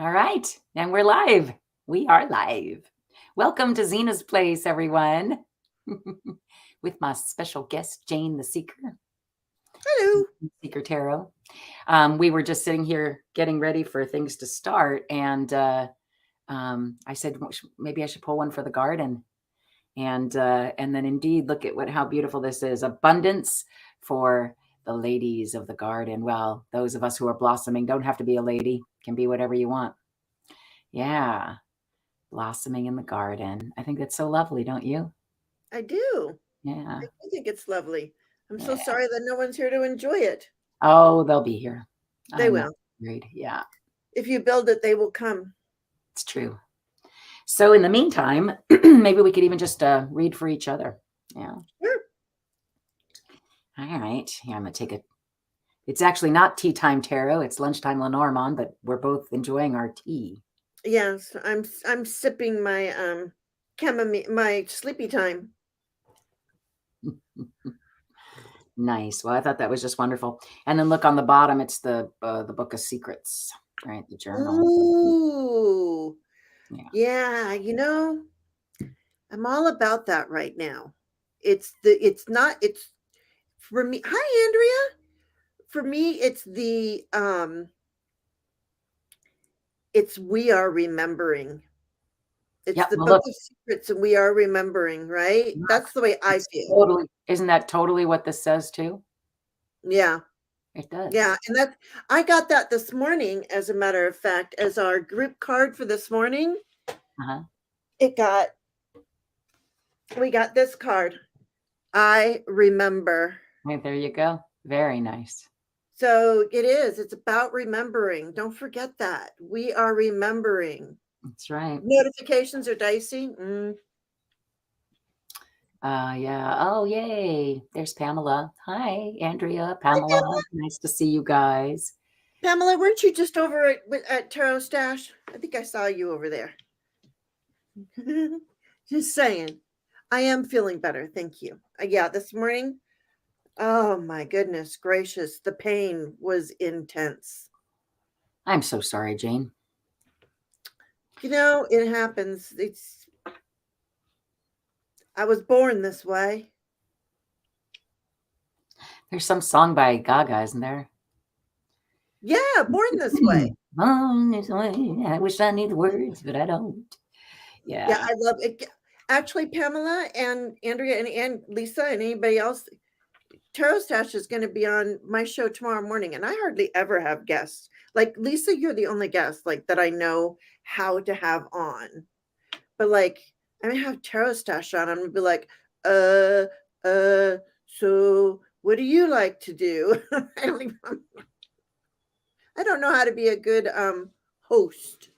All right. And we're live. We are live. Welcome to Zina's Place, everyone. With my special guest, Jane the Seeker. Hello. Seeker Tarot. We were just sitting here getting ready for things to start. And I said, maybe I should pull one for the garden. And then indeed, look at how beautiful this is. Abundance for the ladies of the garden. Well, those of us who are blossoming don't have to be a lady, can be whatever you want. Yeah. Blossoming in the garden. I think that's so lovely, don't you? I do. Yeah. I think it's lovely. I'm so Yeah. sorry that no one's here to enjoy it. Oh, they'll be here. They I'm not will. worried. Yeah, If you build it, they will come. it's true. So in the meantime, maybe we could even just read for each other. Yeah. Sure. All right. Yeah, I'm going to take it. It's actually not tea time tarot. It's lunchtime Lenormand, but we're both enjoying our tea. Yes, I'm sipping my chamomile, my sleepy time. Nice. Well, I thought that was just wonderful. And then look on the bottom. It's the Book of Secrets, right? The journal. Ooh. Yeah. Yeah, I'm all about that right now. It's for me. Hi, Andrea. For me, it's we are remembering. It's Yep. the Well, Book look. of Secrets, and we are remembering, right? That's the way I feel. Totally. Isn't that totally what this says too? Yeah. It does. Yeah, and I got that this morning, as a matter of fact, as our group card for this morning. Uh-huh. We got this card. I remember. Right, there you go. Very nice. So it's about remembering. Don't forget that. We are remembering. That's right. Notifications are dicey. Yeah. Oh, yay. There's Pamela. Hi, Andrea, Hi, Pamela. Nice to see you guys. Pamela, weren't you just over at Tarot Stash? I think I saw you over there. Just saying. I am feeling better. Thank you. Yeah, this morning, oh my goodness gracious, the pain was intense. I'm so sorry, Jane. It happens. I was born this way. There's some song by Gaga, isn't there? Yeah, born this way. I wish I knew the words, but I don't. Yeah, Yeah. I love it. Actually, Pamela and Andrea and Lisa and anybody else, Tarot Stash is going to be on my show tomorrow morning, and I hardly ever have guests. Like Lisa, you're the only guest like that I know how to have on. But like, I'm gonna have Tarot Stash on. I'm gonna be like, so what do you like to do? I don't know how to be a good host.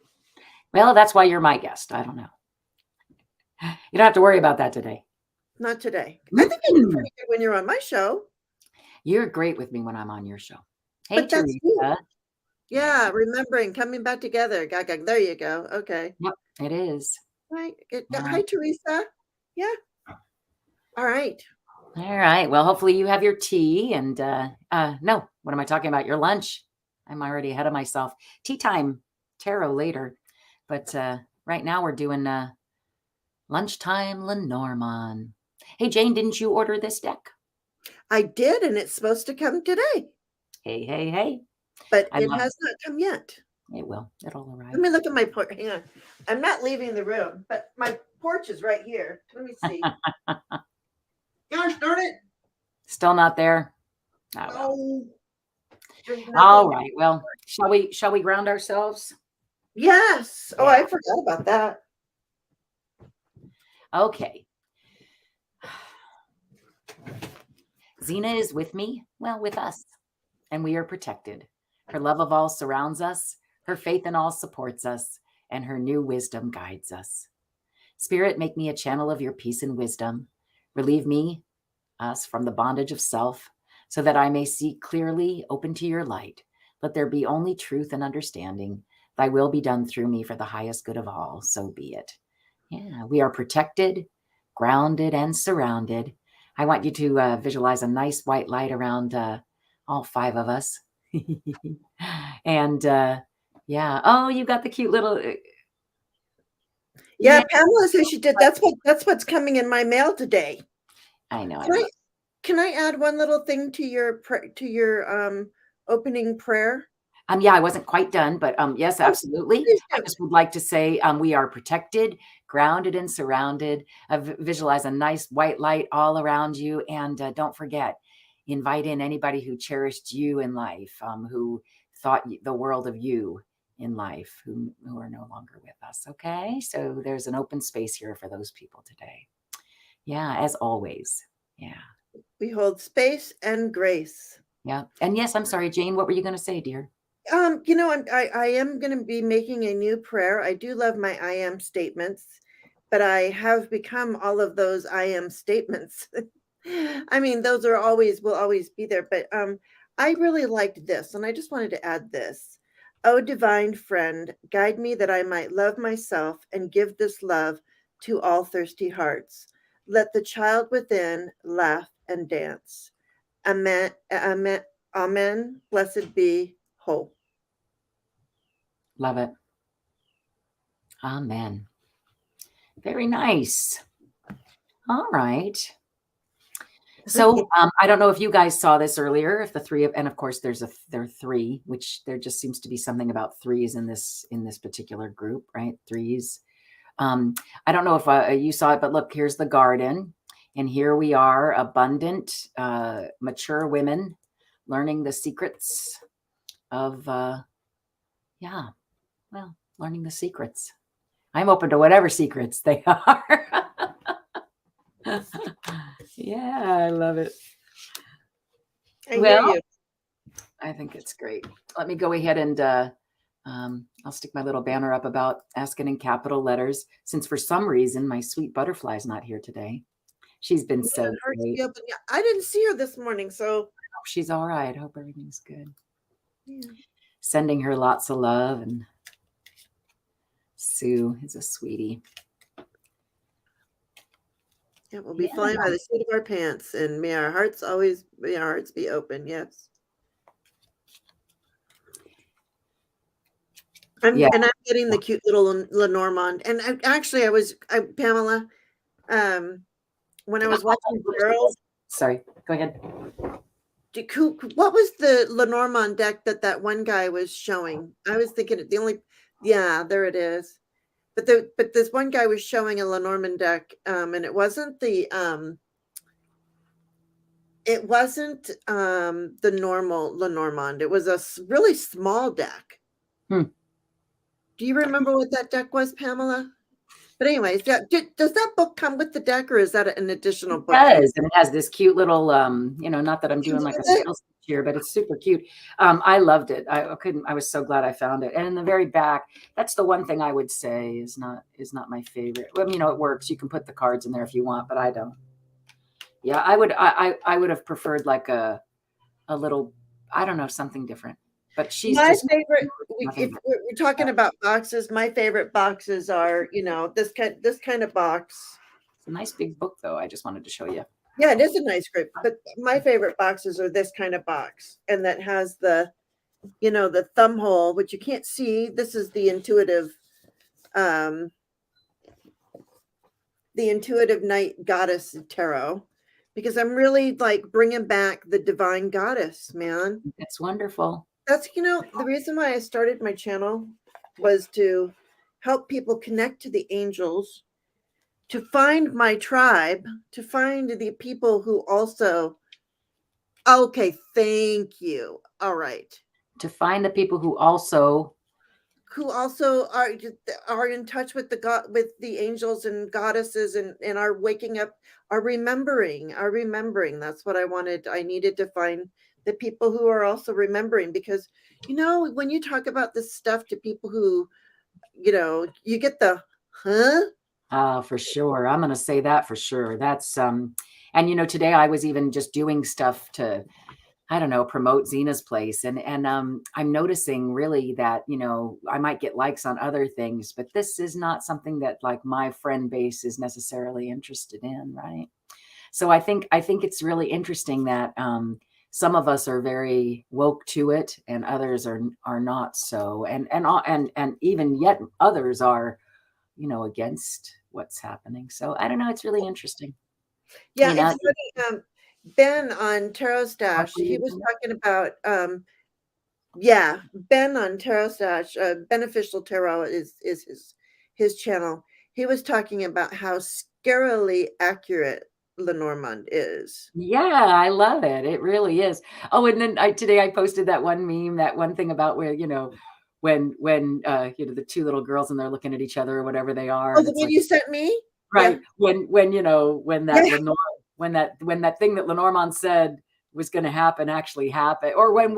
Well, that's why you're my guest. I don't know. You don't have to worry about that today. Not today. I think I do pretty good when you're on my show. You're great with me when I'm on your show. Hey, But that's you. Teresa. Yeah, remembering, coming back together. There you go. Okay. Yep, it is. Right. Hi, Teresa. Yeah. All right. All right. Well, hopefully you have your tea and no, what am I talking about? Your lunch. I'm already ahead of myself. Tea time tarot later. But right now we're doing Lunchtime Lenormand. Hey, Jane, didn't you order this deck? I did, and it's supposed to come today. Hey, hey, hey. But it has not come yet. It will. It'll arrive. Let me look at my porch. Hang on. I'm not leaving the room, but my porch is right here. Let me see. Gosh darn it. Still not there? Oh, well. All right. Well, shall we ground ourselves? Yes. Oh, I forgot about that. Okay. Zina is with me, well, with us, and we are protected. Her love of all surrounds us, her faith in all supports us, and her new wisdom guides us. Spirit, make me a channel of your peace and wisdom. Relieve us from the bondage of self, so that I may see clearly, open to your light. Let there be only truth and understanding. Thy will be done through me for the highest good of all, so be it. Yeah, we are protected, grounded, and surrounded. I want you to visualize a nice white light around all 5 of us. And Yeah. Oh, you got the cute little. Yeah, Yeah. Pamela says she did. That's what's coming in my mail today. I know. I Can I love. can I add one little thing to your opening prayer? Yeah, I wasn't quite done, but yes, Oh, absolutely. please I do. just would like to say we are protected, grounded, and surrounded. Visualize a nice white light all around you, and don't forget, invite in anybody who cherished you in life, who thought the world of you in life, who are no longer with us. Okay, so there's an open space here for those people today. Yeah, as always. Yeah, We hold space and grace. yeah, and yes, I'm sorry, Jane. What were you going to say, dear? I am going to be making a new prayer. I do love my I am statements, but I have become all of those I am statements. I mean, those are always will always be there, but I really liked this, and I just wanted to add this. Oh, divine friend, guide me that I might love myself and give this love to all thirsty hearts. Let the child within laugh and dance. Amen. Amen. Amen. Blessed be hope. Love it. Amen. Very nice. All right. So I don't know if you guys saw this earlier. If the three of, and of course there are three, which there just seems to be something about threes in this particular group, right? Threes. I don't know if you saw it, but look, here's the garden, and here we are, abundant, mature women, learning the secrets of, yeah, well, learning the secrets. I'm open to whatever secrets they are. Yeah, I love it. I hear Well, you. I think it's great. Let me go ahead and I'll stick my little banner up about asking in capital letters, since for some reason my sweet butterfly's not here today. She's been Yeah, so hearts great. be open. Yeah, I didn't see her this morning, so Hope she's all right. Hope everything's good. yeah. Sending her lots of love, and Sue is a sweetie. Yeah, we'll be flying by the seat of our pants, and may our hearts be open. Yes. I'm getting the cute little Lenormand, and actually, Pamela, when I was watching girls. Sorry, go ahead. What was the Lenormand deck that one guy was showing? I was thinking there it is. But this one guy was showing a Lenormand deck, and it wasn't the normal Lenormand. It was a really small deck. Hmm. Do you remember what that deck was, Pamela? But anyways, yeah, does that book come with the deck, or is that an additional It book? does, and it has this cute little, not that I'm doing like a sales pitch here, but it's super cute. I loved it. I was so glad I found it. And in the very back, that's the one thing I would say is not my favorite. Well, it works. You can put the cards in there if you want, but I don't. Yeah, I would have preferred like a little, I don't know, something different. But she's My just favorite, nothing if but we're talking about boxes, my favorite boxes are, this kind of box. it's a nice big book, though. I just wanted to show you. Yeah, it is a nice group, but my favorite boxes are this kind of box, and that has the thumb hole, which you can't see. This is the intuitive night goddess tarot, because I'm really like bringing back the divine goddess, man. It's wonderful. That's the reason why I started my channel was to help people connect to the angels, to find my tribe, to find the people who also. Okay, thank you. All right. To find the people who also are in touch with the angels and goddesses, and are waking up, are remembering. That's what I wanted. I needed to find the people who are also remembering, because when you talk about this stuff to people who you get the for sure. I'm going to say that for sure. That's and today I was even just doing stuff to, I don't know, promote Zina's place, and I'm noticing really that I might get likes on other things, but this is not something that like my friend base is necessarily interested in, right? So I think it's really interesting that some of us are very woke to it, and others are not so, and even yet others are, against what's happening. So I don't know. It's really interesting. Yeah, You know, it's funny. Ben on Tarot Stash, he was sparkly. talking about yeah, Ben on Tarot Stash, Beneficial Tarot is his channel. He was talking about how scarily accurate Lenormand is. Yeah, I love it. It really is. Oh, and then today I posted that one meme, that one thing about where, when the two little girls and they're looking at each other or whatever they are, Oh, and the it's one like, you sent me? Yeah. right, when that Yeah. when that thing that Lenormand said was going to happen actually happened, or when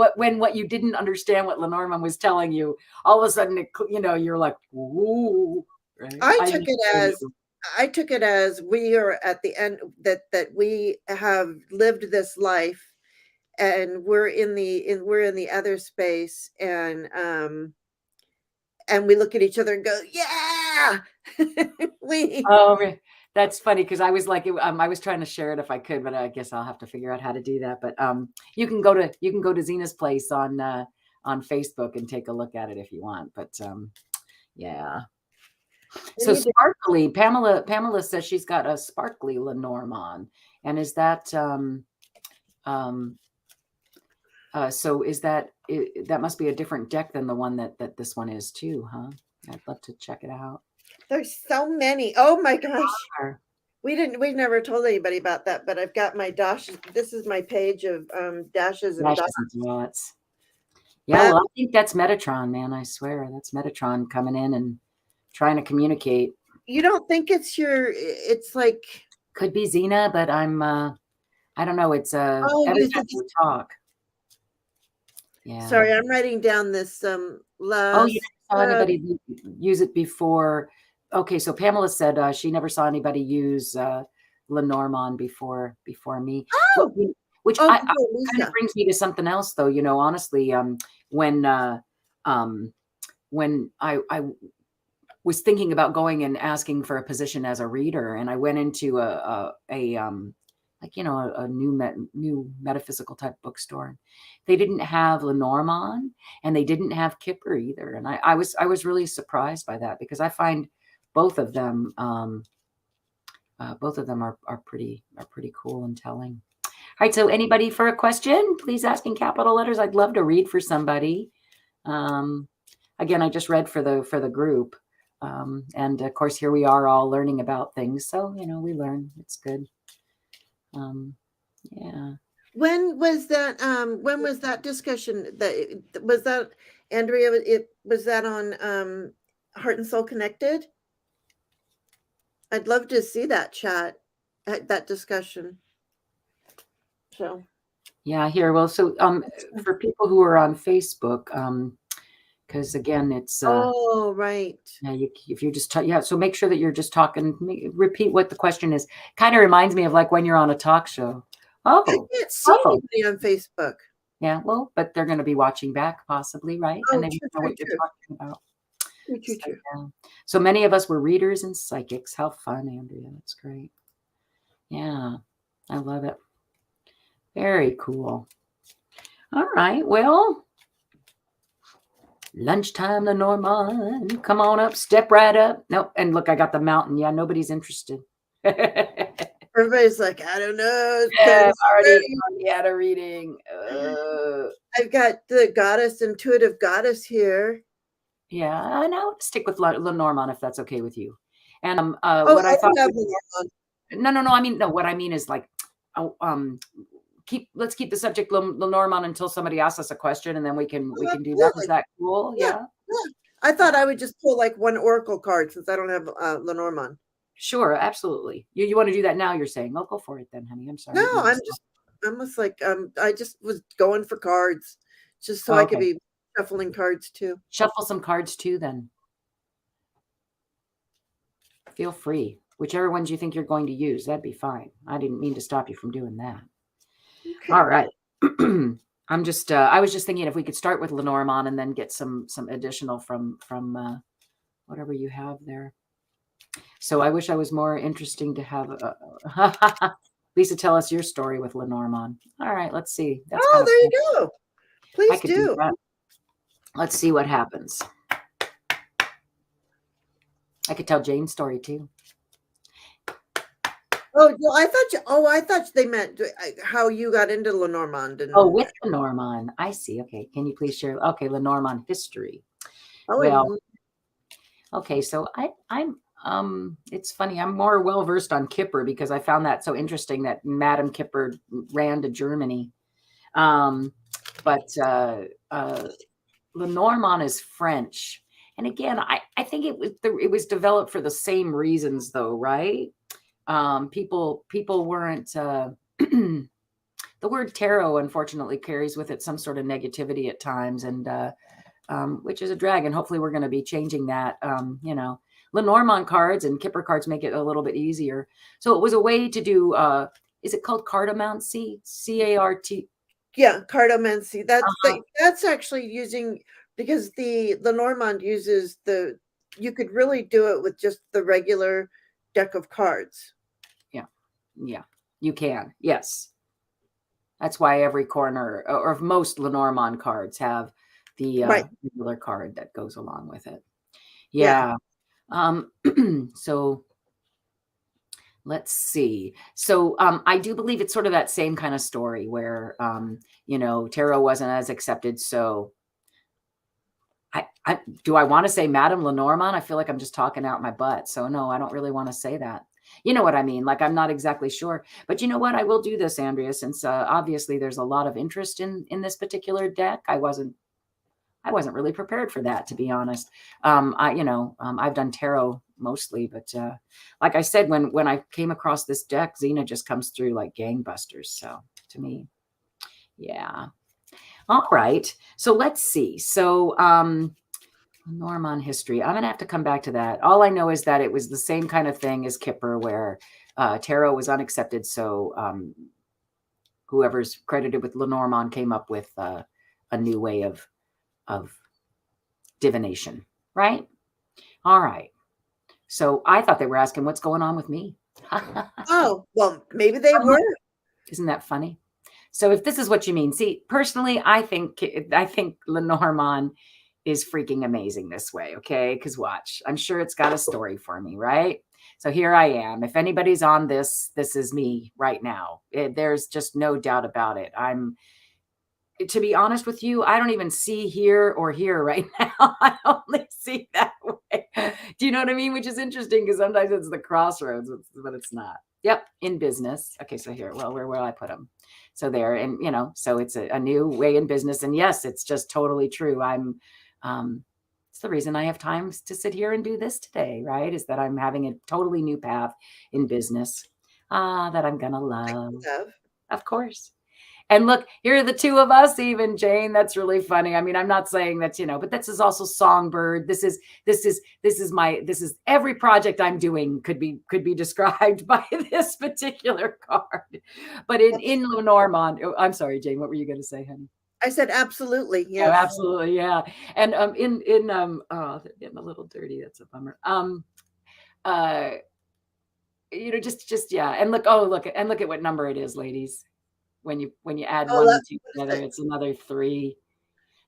you didn't understand what Lenormand was telling you, all of a sudden you're like, ooh, right? I I took just it so as you. I took it as we are at the end, that we have lived this life and we're in the other space, and we look at each other and go, yeah. we Oh, that's funny because I was like, I was trying to share it if I could, but I guess I'll have to figure out how to do that. But you can go to Zina's place on Facebook and take a look at it if you want. But yeah. we So need to. sparkly, Pamela says she's got a sparkly Lenormand, and is that um so is that that must be a different deck than the one that this one is too, huh? I'd love to check it out. There's so many. Oh my gosh. Or We've never told anybody about that, but I've got my dashes. This is my page of dashes and dots. dashes and dots. Yeah, well, I think that's Metatron, man. I swear that's Metatron coming in and trying to communicate. You don't think it's like, Could be Zina, but I don't know. It's oh, every you time think, we talk. Yeah. sorry, I'm writing down this Oh, you last never saw anybody use it before. Okay, so Pamela said she never saw anybody use Lenormand before me. oh, Which oh, I before kind of Lisa. brings me to something else, though. Honestly, when when I was thinking about going and asking for a position as a reader, and I went into a like a new metaphysical type bookstore. They didn't have Lenormand, and they didn't have Kipper either, and I was really surprised by that because I find both of them are pretty cool and telling. All right, so anybody for a question, please ask in capital letters. I'd love to read for somebody. Again, I just read for the group. And of course, here we are all learning about things. So, we learn. It's good. Yeah. When was that discussion? That Andrea? It was that on Heart and Soul Connected. I'd love to see that chat, that discussion. So Yeah, here. Well, so for people who are on Facebook, because again, it's oh, right. yeah, if you just yeah, so make sure that you're just talking, repeat what the question is. Kind of reminds me of like when you're on a talk show. I Oh, can't see oh, anybody on Facebook. yeah. Well, but they're going to be watching back, possibly, right? And Oh, they true, know true, what you're true. talking about. True, true, So, true. yeah. So many of us were readers and psychics. How fun, Andrea. That's great. Yeah, I love it. Very cool. All right. Well, lunchtime, Lenormand. Come on up. Step right up. Nope. And look, I got the mountain. Yeah, nobody's interested. Everybody's like, I don't know. Yeah, I've already had a reading. I've got the goddess, intuitive goddess here. Yeah, I know. Stick with Lenormand if that's okay with you. And Oh, what I I thought don't have Lenormand. no. I mean, no. What I mean is like, oh, let's keep the subject Lenormand until somebody asks us a question, and then we can do that. Is Absolutely. that cool? Yeah, Yeah. yeah. I thought I would just pull like one oracle card since I don't have Lenormand. Sure, absolutely. You want to do that now? You're saying, oh, go for it then, honey. I'm sorry. No, I'm just like I just was going for cards just so Oh, I could okay. be shuffling cards too. Shuffle some cards too, then. Feel free. Whichever ones you think you're going to use, that'd be fine. I didn't mean to stop you from doing that. Okay. All right. I'm just I was just thinking if we could start with Lenormand and then get some additional from whatever you have there. So I wish I was more interesting to have Lisa, tell us your story with Lenormand. All right, let's see. That's Oh, kind of there fun. you go. I Please could do do. that. Let's see what happens. I could tell Jane's story too. Oh, well, I thought they meant how you got into Lenormand Oh, and with Lenormand. I see. Okay. Can you please share? Okay, Lenormand history. oh, Well, and okay, so I'm it's funny. I'm more well versed on Kipper because I found that so interesting that Madame Kipper ran to Germany. Um, but Lenormand is French. And again, I think it was developed for the same reasons though, right? People weren't the word tarot unfortunately carries with it some sort of negativity at times, and which is a drag. And hopefully we're going to be changing that. Lenormand cards and Kipper cards make it a little bit easier. So it was a way to do, is it called cartomancy? C-A-R-T. yeah, cartomancy. Uh-huh. That's actually using because the Lenormand uses you could really do it with just the regular deck of cards. Yeah. Yeah. You can. Yes. That's why every corner or most Lenormand cards have the Right. regular card that goes along with it. Yeah. Yeah. So let's see. So I do believe it's sort of that same kind of story where tarot wasn't as accepted. So do I want to say Madame Lenormand? I feel like I'm just talking out my butt. So no, I don't really want to say that. You know what I mean? Like I'm not exactly sure. But you know what? I will do this, Andrea, since obviously there's a lot of interest in this particular deck. I wasn't really prepared for that, to be honest. I've done tarot mostly, but like I said, when I came across this deck, Zina just comes through like gangbusters. So to me, yeah. All right. So let's see. So Norman history. I'm gonna have to come back to that. All I know is that it was the same kind of thing as Kipper, where tarot was unaccepted. So whoever's credited with Lenormand came up with a new way of divination, right? All right. So I thought they were asking what's going on with me. Oh, well, maybe they were. Isn't that funny? So if this is what you mean, see, personally, I think Lenormand is freaking amazing this way. Okay, because watch, I'm sure it's got a story for me, right? So here I am. If anybody's on this is me right now. There's just no doubt about it. To be honest with you, I don't even see here or here right now. I only see that way. Do you know what I mean? Which is interesting because sometimes it's the crossroads, but it's not. Yep, in business. Okay, so here, well, where will I put them? So there, and so it's a new way in business. And yes, it's just totally true. It's the reason I have time to sit here and do this today, right? Is that I'm having a totally new path in business that I'm gonna love, of course. And look, here are the two of us, even Jane. That's really funny. I mean, I'm not saying that, but this is also Songbird. This is every project I'm doing could be described by this particular card. But in Lenormand, I'm sorry, Jane, what were you going to say, honey? I said absolutely, Oh, yes. absolutely, yeah. And in oh, they're getting a little dirty. That's a bummer. Just yeah. And look at what number it is, ladies. When you add Oh, one and two together, it's another 3.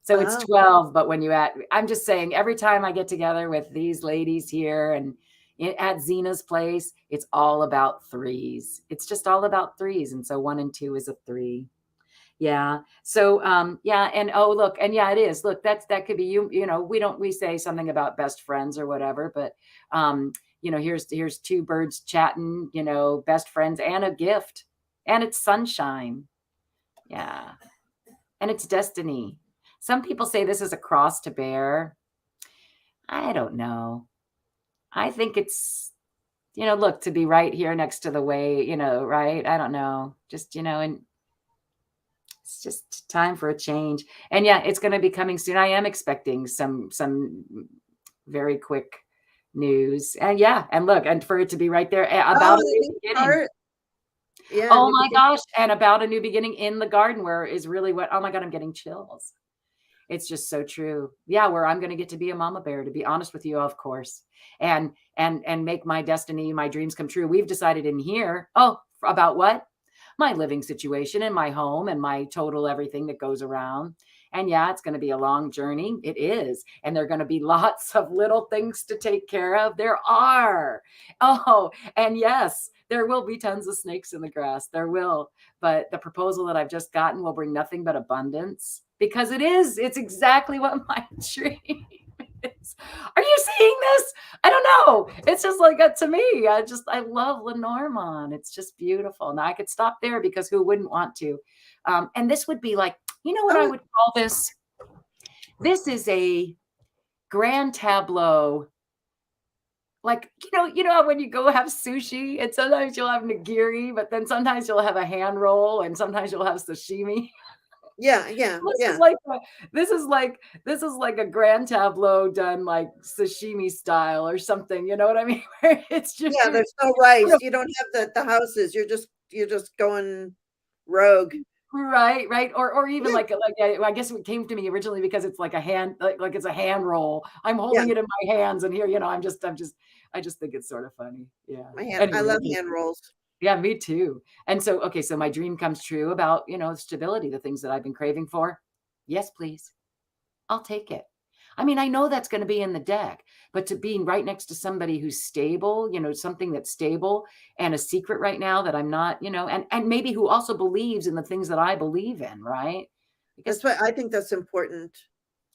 So it's 12. But when you add, I'm just saying, every time I get together with these ladies here and at Zina's place, it's all about 3s. It's just all about 3s. And so 1 and 2 is a 3. Yeah. So yeah. And oh, look, and yeah, it is. Look, that could be you. We say something about best friends or whatever, but here's 2 birds chatting, best friends and a gift. And it's sunshine. Yeah. And it's destiny. Some people say this is a cross to bear. I don't know. I think it's, look, to be right here next to the way, right? I don't know. Just, and it's just time for a change. And yeah, it's going to be coming soon. I am expecting some very quick news. And yeah, and look, and for it to be right there about a new beginning. Yeah. Oh my gosh. And about a new beginning in the garden where is really what, oh my God, I'm getting chills. It's just so true. Yeah. Where I'm going to get to be a mama bear, to be honest with you, of course, and make my destiny, my dreams come true. We've decided in here. Oh, about what? my living situation and my home and my total everything that goes around. And yeah, it's going to be a long journey. It is. And there are going to be lots of little things to take care of. There are. Oh, and yes, there will be tons of snakes in the grass. There will. But the proposal that I've just gotten will bring nothing but abundance, because it's exactly what my dream is. Are you seeing this? I don't know. It's just like to me. I love Lenormand. It's just beautiful. Now I could stop there because who wouldn't want to? And this would be like, you know what I would call this? This is a grand tableau. Like, you know when you go have sushi and sometimes you'll have nigiri, but then sometimes you'll have a hand roll and sometimes you'll have sashimi. Yeah. This is like a grand tableau done like sashimi style or something. You know what I mean? It's just There's no rice. You don't have the houses. You're just going rogue. Right. Or even like I guess it came to me originally because it's like a hand, like it's a hand roll. I'm holding it in my hands, and here, I just think it's sort of funny. Yeah. I love Anyway, hand rolls. yeah, me too. And so, okay, so my dream comes true about, stability, the things that I've been craving for. Yes, please. I'll take it. I mean, I know that's going to be in the deck, but to be right next to somebody who's stable, something that's stable, and a secret right now that I'm not, and maybe who also believes in the things that I believe in, right? Because That's what I think that's important.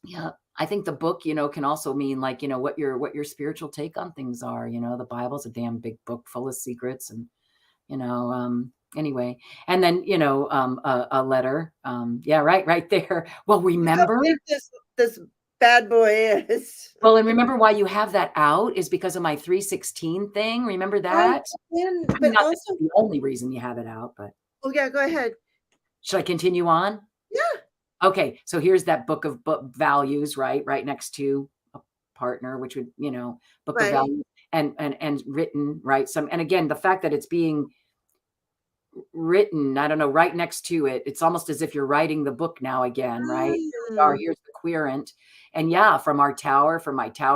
yeah, I think the book, can also mean like, what your spiritual take on things are. The Bible's a damn big book full of secrets, and anyway, and then a letter, yeah, right there. Well, remember, How big this bad boy is. well, and remember why you have that out is because of my 316 thing. Remember that? But Not also the only reason you have it out, but yeah, go ahead. should I continue on? Yeah. Okay, so here's that book of values, right next to a partner, which would, book of Right. values, and written, right? And again, the fact that it's being written, I don't know, right next to it, it's almost as if you're writing the book now again, right? Here we are, here's the querent. And yeah, from my tower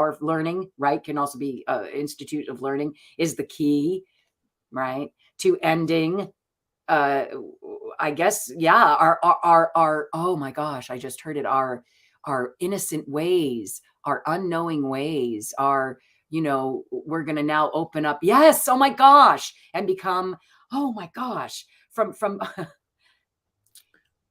of learning, right, can also be institute of learning, is the key, right, to ending, I guess, yeah, our oh my gosh, I just heard it, our innocent ways, our unknowing ways, we're going to now open up, yes, oh my gosh, and become, oh my gosh, from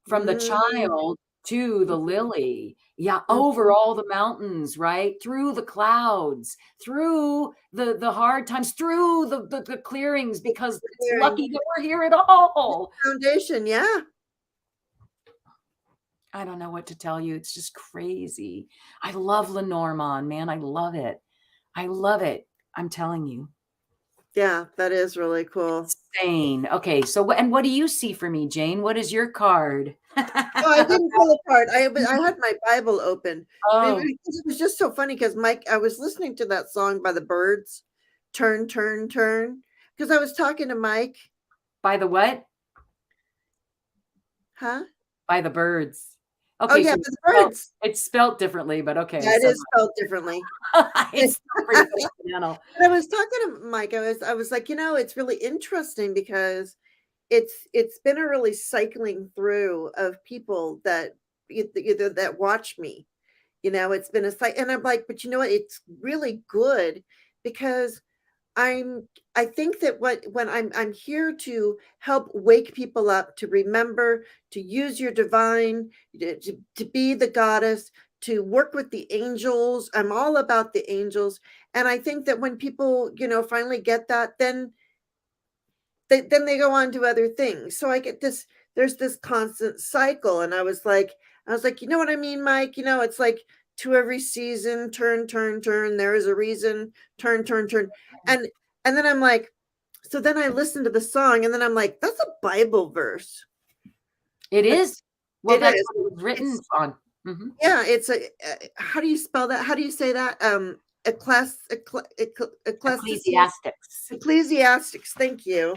the child to the lily, yeah, over all the mountains, right, through the clouds, through the hard times, through the clearings, because it's lucky that we're here at all. Foundation, yeah. I don't know what to tell you. It's just crazy. I love Lenormand, man. I love it. I'm telling you. Yeah, that is really cool. Insane. Okay, so and what do you see for me, Jane? What is your card? Oh, I didn't pull a card. I had my Bible open. Oh, Because it was just so funny because Mike, I was listening to that song by the Birds, Turn, Turn, Turn, because I was talking to Mike. by the what? Huh? By the Birds. Oh Okay, yeah, so by the Birds. it's spelled differently, but okay. Yeah, it is spelled differently. It's still pretty coincidental. But I was talking to Mike. I was like, it's really interesting because it's been a really cycling through of people that either that watch me. It's been a cycle, and I'm like, but you know what? It's really good because I think that when I'm here to help wake people up to remember to use your divine, to be the goddess, to work with the angels. I'm all about the angels, and I think that when people finally get that, then they go on to other things. So I get this. There's this constant cycle, and I was like, you know what I mean, Mike? It's like to every season, turn, turn, turn. There is a reason, turn, turn, turn, and then I'm like, so then I listened to the song, and then I'm like, that's a Bible verse. It is. Well, that's is. what it was written on. Mm-hmm. Yeah, it's a. How do you spell that? How do you say that? Ecclesiastics. Ecclesiastics. Thank you.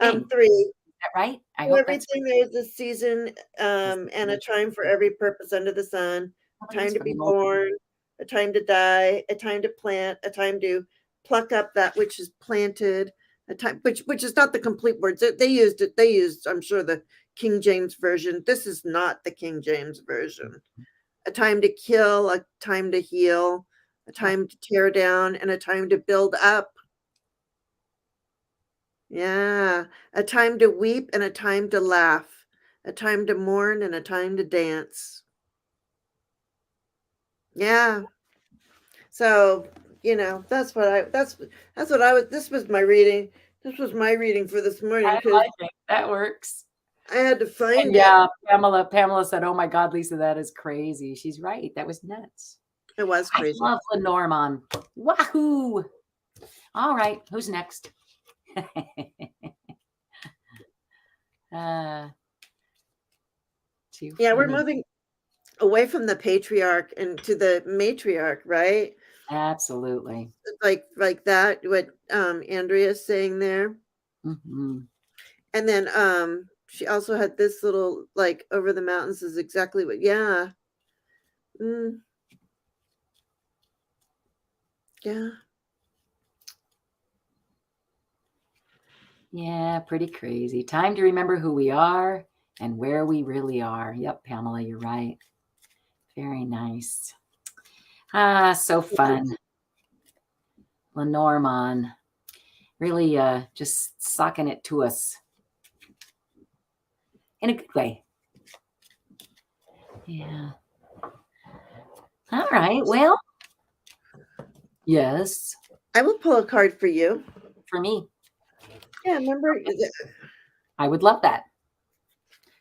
Is 3. that right? I hope that's Everything there is a season, and a time for every purpose under the sun. A time to be born, a time to die, a time to plant, a time to pluck up that which is planted, A time, which is not the complete words. They used it. They used, I'm sure, the King James version. This is not the King James version. A time to kill, a time to heal, a time to tear down, and a time to build up. Yeah, a time to weep and a time to laugh, a time to mourn and a time to dance. Yeah. So, that's what I was this was my reading. This was my reading for this morning I because like it. That works. I had to And find it. yeah, Pamela said, "Oh my God, Lisa, that is crazy." She's right. That was nuts. It was I crazy. love Lenormand. Wahoo! All right, who's next? Too Yeah, we're funny. moving away from the patriarch and to the matriarch, right? Absolutely. Like that, what Andrea's saying there. Mhm. And then she also had this little like over the mountains is exactly what, yeah. Mm, yeah. Yeah, pretty crazy. Time to remember who we are and where we really are. Yep, Pamela, you're right. Very nice. So fun. Lenormand. Really just sucking it to us in a good way. Yeah. All right. Well, yes, I will pull a card for you. for me. Yeah, remember I would love that.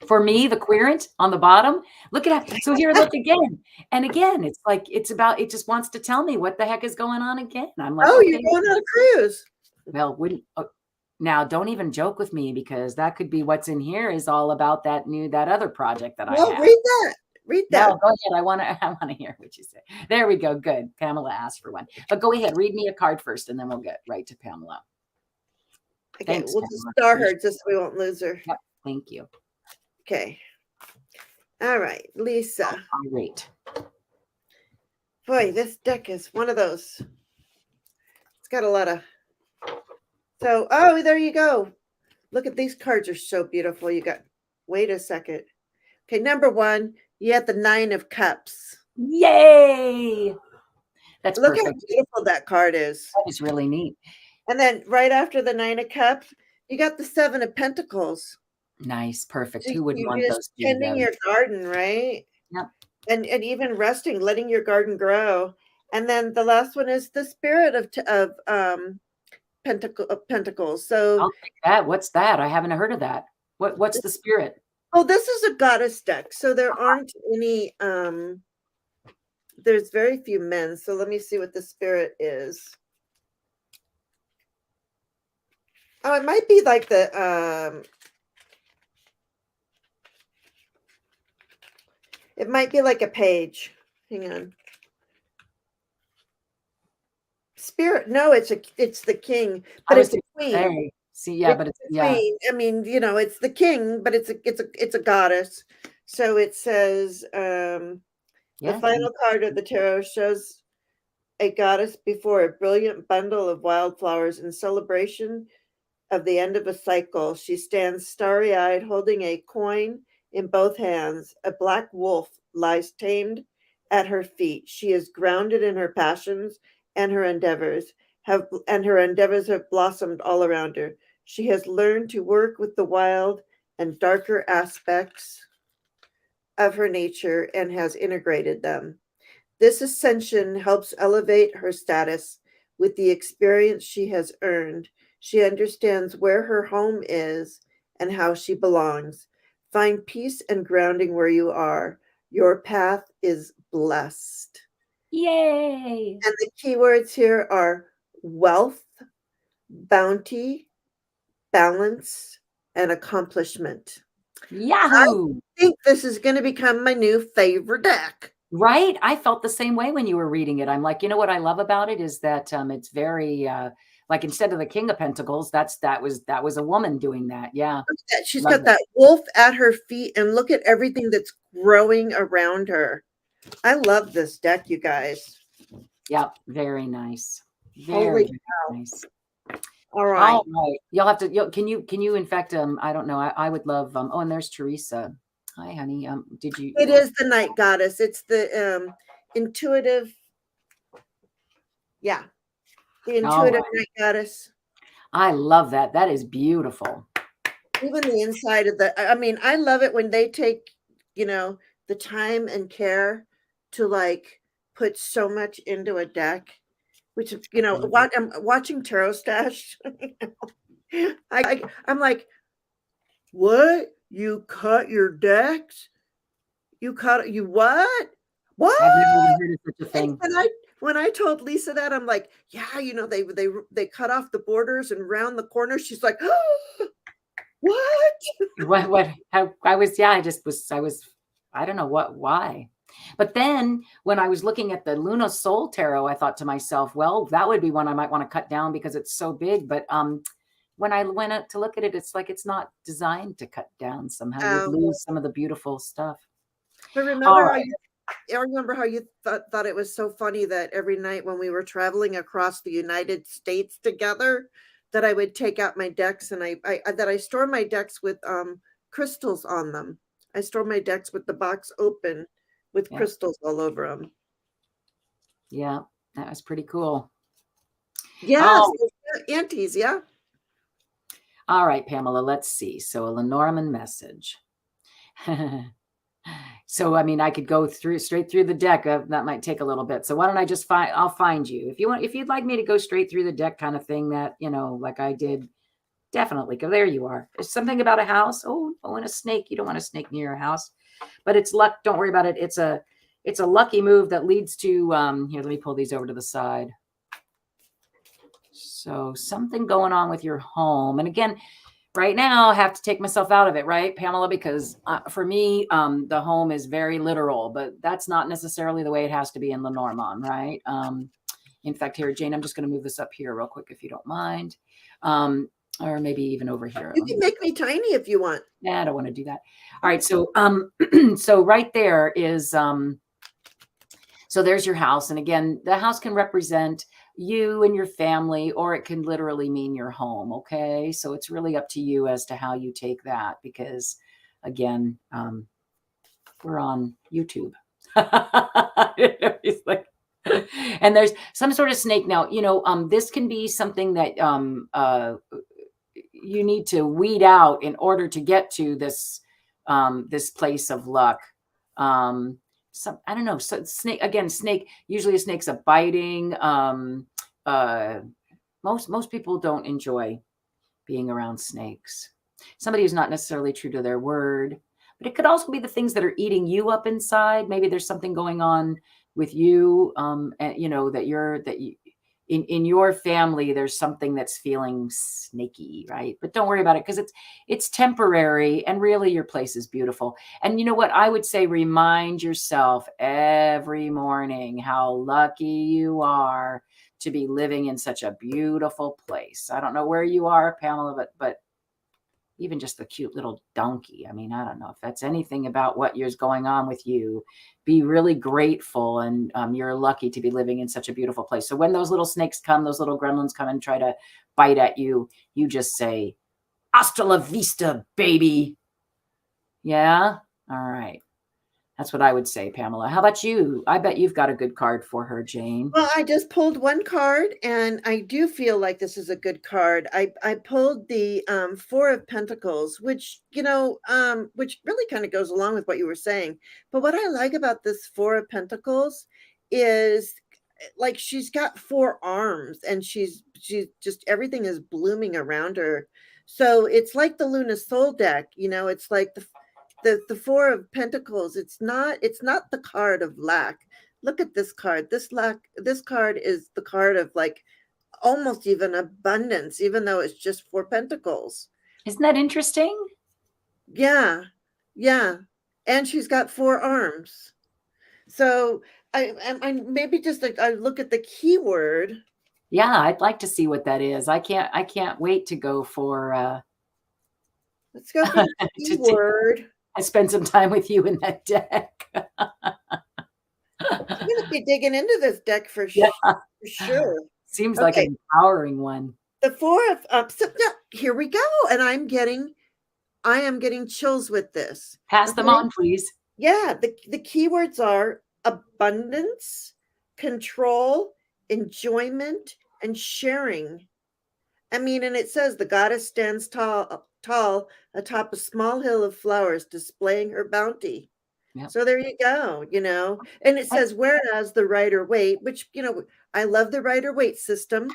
For me, the querent on the bottom. Look at that. So here, look again. And again, it's like it just wants to tell me what the heck is going on again. I'm like, oh, you're okay, going on a cruise. well, wouldn't now don't even joke with me because that could be what's in here is all about that other project that I Well, have. read that. Read No, that. go ahead. I want to hear what you say. There we go. Good. Pamela asked for one. But go ahead, read me a card first and then we'll get right to Pamela. Okay, Thanks, we'll just Pamela. star her just so we won't lose her. Yep, thank you. Okay. All right, Lisa. Great. Boy, this deck is one of those. It's got a lot of. So, oh, there you go. Look at these cards are so beautiful. You got. Wait a second. Okay, number one, you have the Nine of Cups. Yay! That's Look how perfect. beautiful that card is. That is really neat. And then right after the Nine of Cups, you got the Seven of Pentacles. Nice. Perfect. So Who wouldn't you're want just those two tending together? your garden, right? Yep. And even resting, letting your garden grow. And then the last one is the Spirit of Pentacles. So, I'll take that. What's that? I haven't heard of that. What's the spirit? oh, this is a goddess deck. So there aren't any. There's very few men. So let me see what the Spirit is. Oh, it might be like the. It might be like a page. Hang on. Spirit. No, it's the king, but it's a queen. Say, see, yeah, but it's Queen. I mean, it's the king, but it's a goddess. So it says the final card of the tarot shows a goddess before a brilliant bundle of wildflowers in celebration of the end of a cycle. She stands starry-eyed, holding a coin in both hands. A black wolf lies tamed at her feet. She is grounded in her passions and her endeavors have blossomed all around her. She has learned to work with the wild and darker aspects of her nature and has integrated them. This ascension helps elevate her status with the experience she has earned. She understands where her home is and how she belongs. Find peace and grounding where you are. Your path is blessed. yay. And the keywords here are wealth, bounty, balance, and accomplishment. Yahoo! I think this is going to become my new favorite deck. Right? I felt the same way when you were reading it. I'm like, you know what I love about it is that it's very like instead of the King of Pentacles, that was a woman doing that. Yeah. Look at that. She's Love got that wolf at her feet, and look at everything that's growing around her. I love this deck, you guys. Yeah, very nice. Holy Very, very nice. All right. All right. You'll have to, can you, in fact, I don't know. I would love, oh, and there's Teresa. Hi, honey. Did you, It is the night goddess. It's the intuitive, yeah, the all intuitive right. night goddess. I love that. That is beautiful. Even the inside of I mean, I love it when they take, you know, the time and care to like put so much into a deck, which, you know, what I'm watching Tarot Stash. I'm like, what? You cut your decks? You what? I've never even What? heard of such a And thing. when I told Lisa that, I'm like, yeah, you know, they cut off the borders and round the corners. She's like, oh, what? How, I was, yeah, I don't know why. But then when I was looking at the Luna Soul Tarot, I thought to myself, well, that would be one I might want to cut down because it's so big. But when I went up to look at it, it's like it's not designed to cut down somehow. You'd lose some of the beautiful stuff. But All remember how right. I remember how you thought it was so funny that every night when we were traveling across the United States together, that I would take out my decks and I store my decks with crystals on them. I store my decks with the box open with Yeah. crystals all over them. Yeah. That was pretty cool. Yes, Oh, aunties, yeah. all right, Pamela, let's see. So a Lenormand message. So, I mean, I could go straight through the deck. That might take a little bit. So why don't I just I'll find you. If you'd like me to go straight through the deck kind of thing that, like I did, definitely go. There you are. There's something about a house. Oh, and a snake. You don't want a snake near your house, but it's luck. Don't worry about it. It's a lucky move that leads to, here, let me pull these over to the side. So something going on with your home. And again, right now I have to take myself out of it, right, Pamela? Because for me, the home is very literal, but that's not necessarily the way it has to be in Lenormand, right? In fact, here, Jane, I'm just going to move this up here real quick, if you don't mind. Or maybe even over here. You can make me tiny if you want. Nah, I don't want to do that. All right. So, so right there is, so there's your house. And again, the house can represent you and your family, or it can literally mean your home. Okay. So it's really up to you as to how you take that, because again, we're on YouTube. He's like, and there's some sort of snake. Now, this can be something that you need to weed out in order to get to this this place of luck. I don't know. So snake. Usually, a snake's a biting. Most people don't enjoy being around snakes. Somebody who's not necessarily true to their word, but it could also be the things that are eating you up inside. Maybe there's something going on with you, and in your family, there's something that's feeling snaky, right? But don't worry about it, because it's temporary, and really your place is beautiful. And you know what I would say? Remind yourself every morning how lucky you are to be living in such a beautiful place. I don't know where you are, Pamela, but even just the cute little donkey. I mean, I don't know if that's anything about what is going on with you. Be really grateful, and you're lucky to be living in such a beautiful place. So when those little snakes come, those little gremlins come and try to bite at you, you just say, "Hasta la vista, baby." Yeah? All right. That's what I would say, Pamela. How about you? I bet you've got a good card for her, Jane. Well, I just pulled one card, and I do feel like this is a good card. I pulled the Four of Pentacles, which which really kind of goes along with what you were saying. But what I like about this Four of Pentacles is like she's got four arms, and she's just everything is blooming around her. So it's like the Luna Soul deck. It's like the Four of Pentacles. It's not the card of lack. Look at this card. This card is the card of like almost even abundance, even though it's just four pentacles. Isn't that interesting? Yeah. Yeah. And she's got four arms. So I maybe just like I look at the keyword. Yeah, I'd like to see what that is. I can't wait to go for Let's go for the keyword. I spend some time with you in that deck. I'm gonna be digging into this deck for Yeah. sure. Seems like Okay. an empowering one. The 4 of so yeah, here we go, and I am getting chills with this. Pass them Okay? on, please. Yeah, the keywords are abundance, control, enjoyment, and sharing. I mean, and it says the goddess stands tall atop a small hill of flowers, displaying her bounty. Yep. So there you go, you know. And it I- says, whereas the Rider Waite, which, you know, I love the Rider Waite system.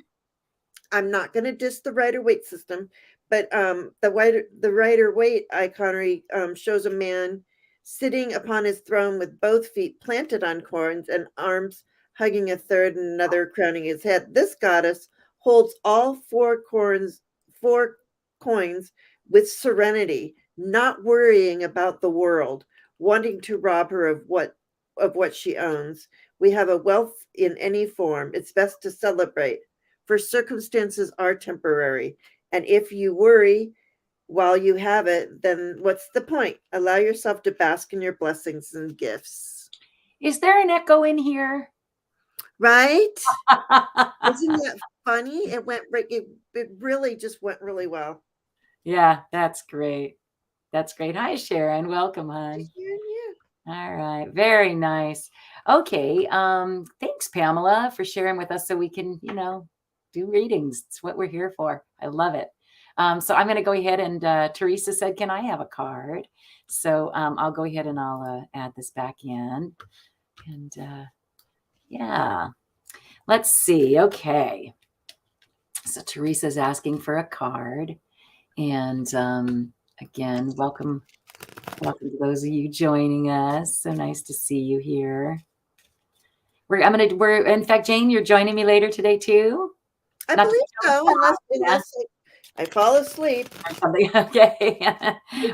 I'm not going to diss the Rider Waite system, but the Rider Waite iconry shows a man sitting upon his throne with both feet planted on corns and arms hugging a third and another crowning his head. This goddess holds all four coins with serenity, not worrying about the world, wanting to rob her of what she owns. We have a wealth in any form. It's best to celebrate, for circumstances are temporary. And if you worry while you have it, then what's the point? Allow yourself to bask in your blessings and gifts. Is there an echo in here? Right? Isn't that funny? It really just went really well. Yeah, that's great. That's great. Hi, Sharon. Welcome, hon. Yeah. All right. Very nice. Okay. Thanks, Pamela, for sharing with us so we can, do readings. It's what we're here for. I love it. So I'm going to go ahead and Teresa said, can I have a card? So I'll go ahead and I'll add this back in. And yeah, let's see. Okay. So Teresa's asking for a card. And again, welcome to those of you joining us. So nice to see you here. In fact, Jane, you're joining me later today too? I believe so, unless I fall asleep. Or something. Okay.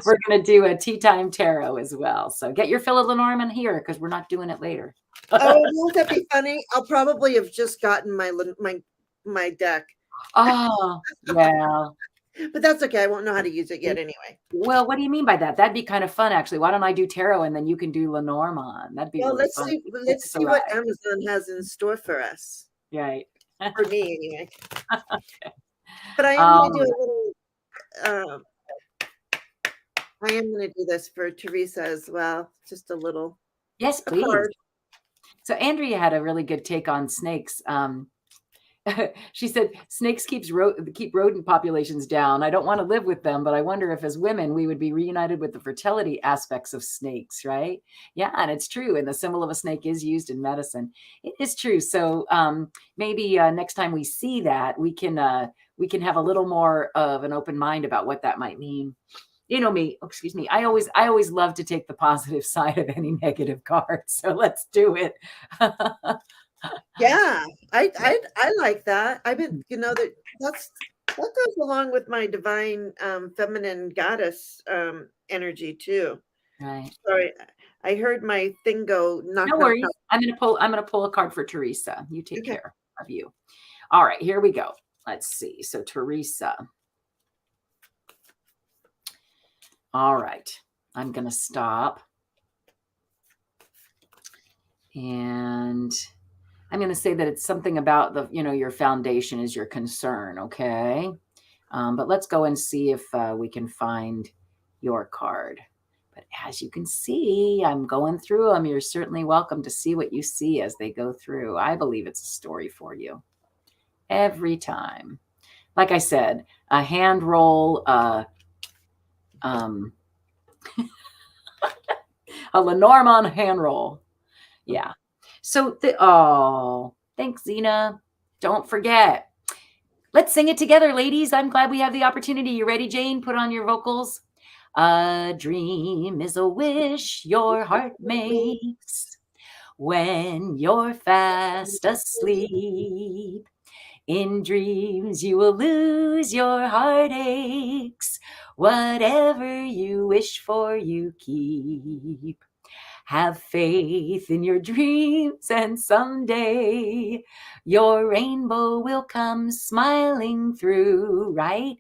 We're going to do a tea time tarot as well. So get your fill of Lenormand here because we're not doing it later. Oh, won't that be funny? I'll probably have just gotten my deck. Oh, well. But that's okay. I won't know how to use it yet anyway. Well, what do you mean by that? That'd be kind of fun, actually. Why don't I do tarot and then you can do Lenormand? That'd be really fun. Let's see what Amazon has in store for us. Right. For me, anyway. Okay. But I am going to do a little. I am going to do this for Teresa as well. Just a little. Yes, please. So Andrea had a really good take on snakes. She said, snakes keep rodent populations down. I don't want to live with them, but I wonder if as women, we would be reunited with the fertility aspects of snakes, right? Yeah, and it's true. And the symbol of a snake is used in medicine. It is true. So maybe next time we see that, we can have a little more of an open mind about what that might mean. You know me, excuse me. I always love to take the positive side of any negative card. So let's do it. Yeah, I like that. I've been, that goes along with my divine feminine goddess energy too. Right. Sorry, I heard my thing go. No worries. I'm gonna pull a card for Teresa. You take care of you. All right, here we go. Let's see. So Teresa. All right. I'm gonna stop. And I'm going to say that it's something about your foundation is your concern. Okay. But let's go and see if we can find your card. But as you can see, I'm going through them. You're certainly welcome to see what you see as they go through. I believe it's a story for you every time. Like I said, a hand roll, a Lenormand hand roll. Yeah. So, thanks, Zina. Don't forget. Let's sing it together, ladies. I'm glad we have the opportunity. You ready, Jane? Put on your vocals. A dream is a wish your heart makes when you're fast asleep. In dreams, you will lose your heartaches. Whatever you wish for, you keep. Have faith in your dreams, and someday your rainbow will come smiling through, right?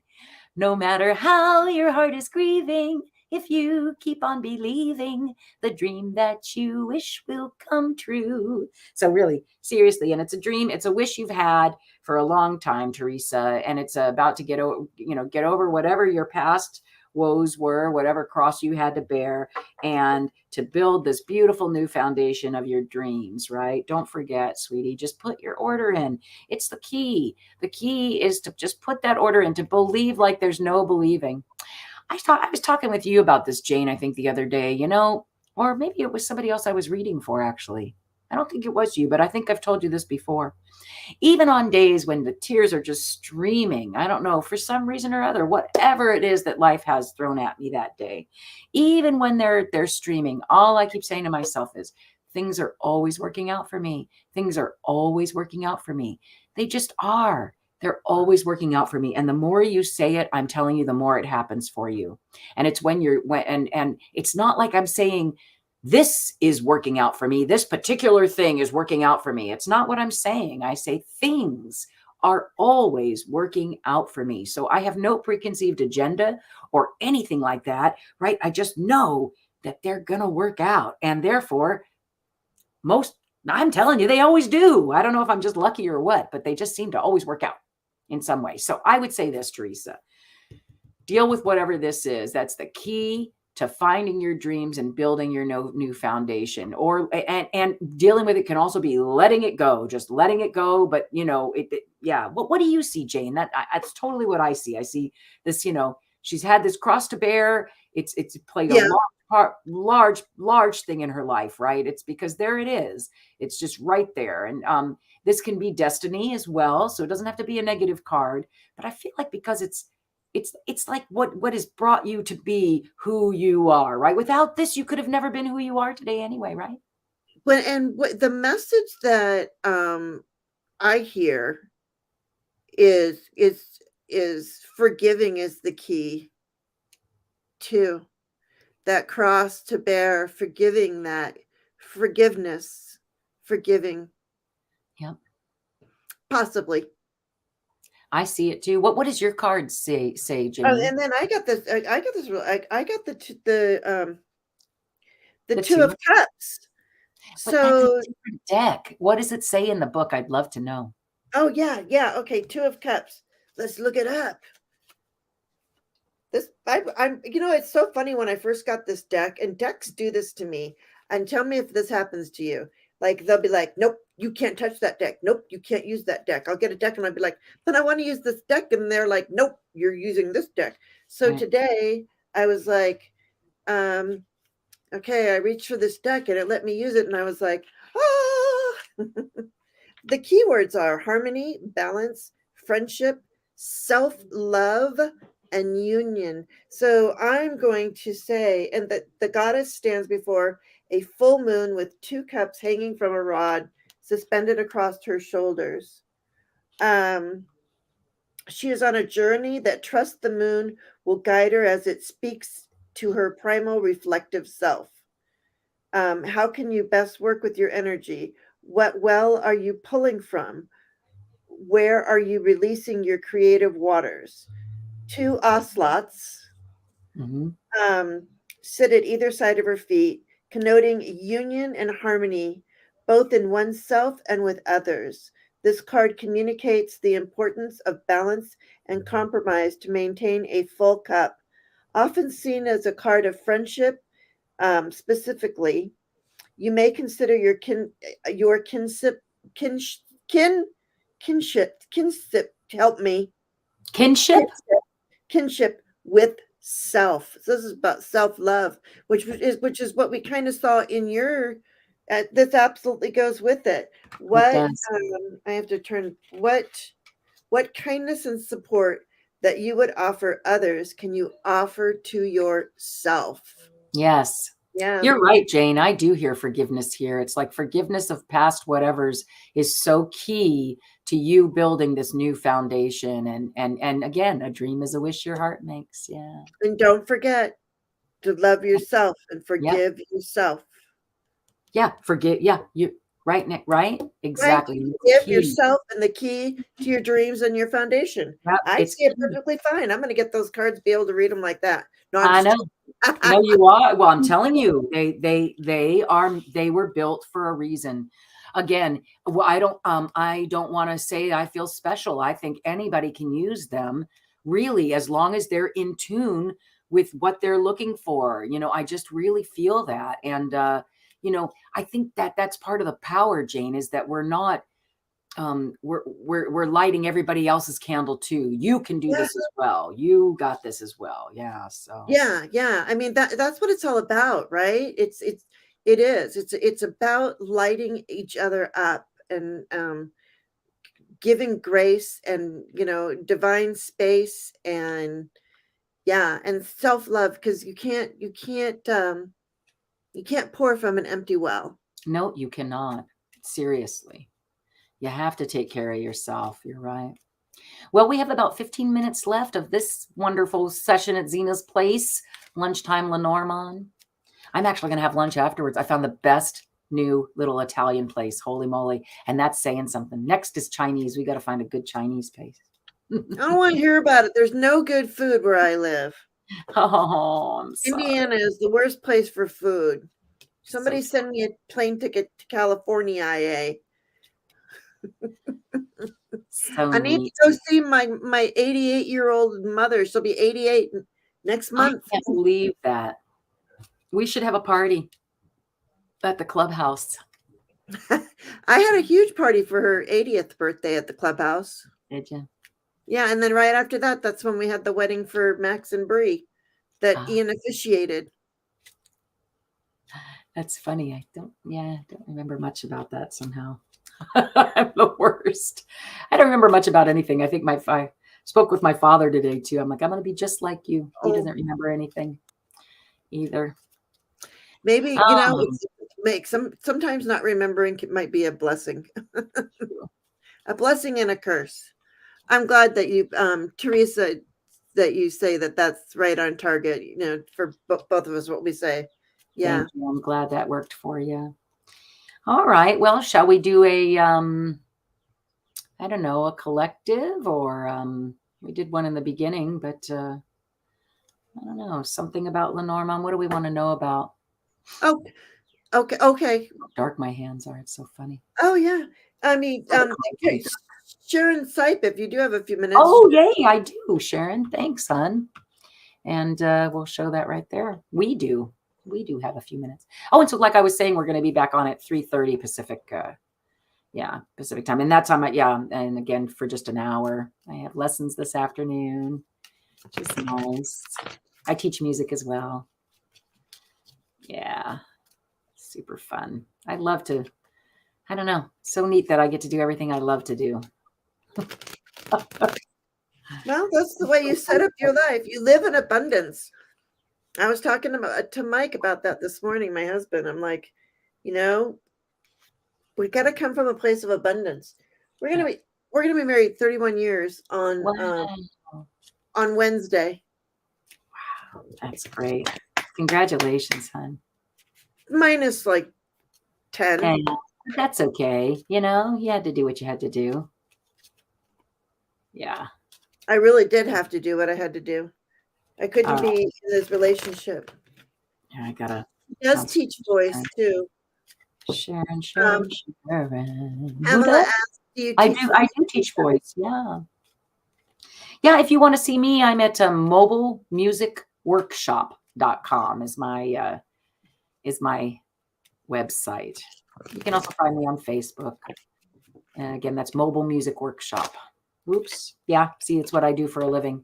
No matter how your heart is grieving, if you keep on believing, the dream that you wish will come true. So really, seriously, and it's a dream, it's a wish you've had for a long time, Teresa, and it's about to get over whatever your past woes were, whatever cross you had to bear, and to build this beautiful new foundation of your dreams, right? Don't forget, sweetie, just put your order in. It's the key. The key is to just put that order in, to believe like there's no believing. I was talking with you about this, Jane, I think the other day, or maybe it was somebody else I was reading for, actually. I don't think it was you, but I think I've told you this before. Even on days when the tears are just streaming, I don't know, for some reason or other, whatever it is that life has thrown at me that day, even when they're streaming, all I keep saying to myself is, things are always working out for me. Things are always working out for me. They just are. They're always working out for me. And the more you say it, I'm telling you, the more it happens for you. And it's and it's not like I'm saying, this is working out for me. This particular thing is working out for me. It's not what I'm saying. I say things are always working out for me. So I have no preconceived agenda or anything like that, right? I just know that they're going to work out. And therefore, I'm telling you, they always do. I don't know if I'm just lucky or what, but they just seem to always work out in some way. So I would say this, Teresa, deal with whatever this is. That's the key to finding your dreams and building your new foundation. And dealing with it can also be letting it go, just letting it go. But yeah. What do you see, Jane? That's totally what I see. I see this. She's had this cross to bear. It's played a large thing in her life, right? It's because there it is. It's just right there. And this can be destiny as well. So it doesn't have to be a negative card. But I feel like because it's like what has brought you to be who you are, right? Without this, you could have never been who you are today anyway, right? What the message that I hear is forgiving is the key to that cross to bear, forgiving, that forgiveness, forgiving. Yep. Possibly. I see it too. What does your card say, Jane? And then I got this. I got this. I got the Two of Cups. But that's a different deck. What does it say in the book? I'd love to know. Oh yeah. Okay, Two of Cups. Let's look it up. I'm. It's so funny when I first got this deck, and decks do this to me. And tell me if this happens to you. Like they'll be like, nope, you can't touch that deck. Nope, you can't use that deck. I'll get a deck and I'll be like, but I want to use this deck. And they're like, nope, you're using this deck. So today I was like, okay, I reached for this deck and it let me use it. And I was like, ah. The keywords are harmony, balance, friendship, self-love, and union. So I'm going to say, and that the goddess stands before a full moon with two cups hanging from a rod suspended across her shoulders. She is on a journey that trusts the moon will guide her as it speaks to her primal reflective self. How can you best work with your energy? What well are you pulling from? Where are you releasing your creative waters? Two ocelots sit at either side of her feet, connoting union and harmony, both in oneself and with others. This card communicates the importance of balance and compromise to maintain a full cup. Often seen as a card of friendship, specifically, you may consider your kinship. Help me. Kinship with self. So this is about self-love, which is what we kind of saw in your. This absolutely goes with it. I have to turn. What kindness and support that you would offer others can you offer to yourself? Yes. Yeah. You're right, Jane. I do hear forgiveness here. It's like forgiveness of past whatevers is so key to you building this new foundation. And again, a dream is a wish your heart makes. Yeah. And don't forget to love yourself and forgive yourself. Yeah. Yeah. You right, Nick, right? Exactly. Right? Forgive yourself and the key to your dreams and your foundation. Yep, I see it perfectly fine. I'm going to get those cards, be able to read them like that. No, I know. No, you are. Well, I'm telling you, they were built for a reason. again, well, I don't want to say I feel special. I think anybody can use them, really, as long as they're in tune with what they're looking for. I just really feel that. And I think that that's part of the power, Jane, is that we're not we're lighting everybody else's candle too. You can do Yeah. this as well. You got this as well. Yeah. So Yeah. I mean, that's what it's all about, right? It's about lighting each other up and giving grace and, divine space and yeah, and self-love because you can't pour from an empty well. no, you cannot. Seriously. You have to take care of yourself. You're right. Well, we have about 15 minutes left of this wonderful session at Zina's place, Lunchtime Lenormand. I'm actually going to have lunch afterwards. I found the best new little Italian place. Holy moly. And that's saying something. Next is Chinese. We got to find a good Chinese place. I don't want to hear about it. There's no good food where I live. Oh, I'm sorry. Indiana is the worst place for food. Somebody So send me a plane ticket to California, IA. So I need neat. to go see my 88-year-old mother. She'll be 88 next I month. can't believe that. We should have a party at the clubhouse. I had a huge party for her 80th birthday at the clubhouse. Did you? Yeah, and then right after that, that's when we had the wedding for Max and Bree that Ian officiated. That's funny. I don't remember much about that somehow. I'm the worst. I don't remember much about anything. I think I spoke with my father today too. I'm like, I'm going to be just like you. He doesn't remember anything either. Maybe, sometimes not remembering might be a blessing. A blessing and a curse. I'm glad that you, Teresa, that you say that that's right on target, for both of us, what we say. Yeah. Thank you. I'm glad that worked for you. All right. Well, shall we do a, I don't know, a collective or we did one in the beginning, but I don't know, something about Lenormand. What do we want to know about? Oh, okay. How dark my hands are. It's so funny. Oh, yeah. I mean, okay, Sharon Sipe, if you do have a few minutes. Oh, yay, I do, Sharon. Thanks, hon. And we'll show that right there. We do have a few minutes. Oh, and so like I was saying, we're going to be back on at 3:30 Pacific. Pacific time. And that time, and again, for just an hour. I have lessons this afternoon, which is nice. I teach music as well. Yeah, super fun. I love to, I don't know, so neat that I get to do everything I love to do. Well, that's the way you set up your life. You live in abundance. I was talking to Mike about that this morning, my husband. I'm like, we got to come from a place of abundance. We're gonna be married 31 years on Wednesday. Wow, that's great. Congratulations, hon. Minus like 10. Hey, that's okay. You had to do what you had to do. Yeah. I really did have to do what I had to do. I couldn't be in this relationship. Yeah, I gotta. He does teach voice too. Sharon. Pamela asked, do you teach I do teach voice. Yeah. Yeah. If you want to see me, I'm at mobilemusicworkshop.com is my website. You can also find me on Facebook. And again, that's Mobile Music Workshop. Whoops. Yeah. See, it's what I do for a living.